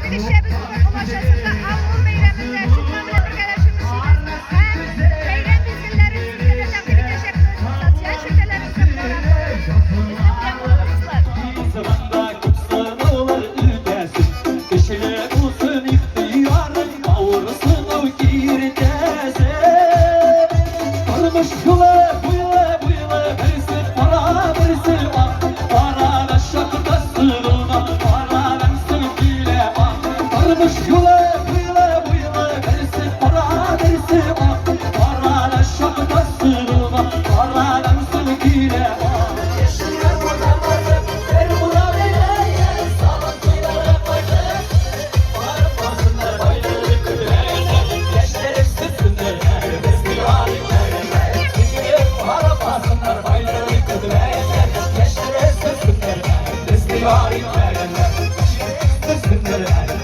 bir işe biz ulaşasında Avrupa beyremizde çıkmamıyla bir geleşmişsiniz. Hem beyrem bizimlerin size de bir teşekkür ederiz. Sosyal şüphelerimizi programı. Bizimle bulunmuşlar. Zamanda kutsal olur ülkesin. Kışını uzun ihtiyarın kavrusunu girdesin. Varmış yılı bu yılı birisi para birisi bak. Para da şakıda sırılma para versin bile bak. Varmış yılı bu yılı birisi para birisi bak. Para da şakıda sırılma para versin bile bak. This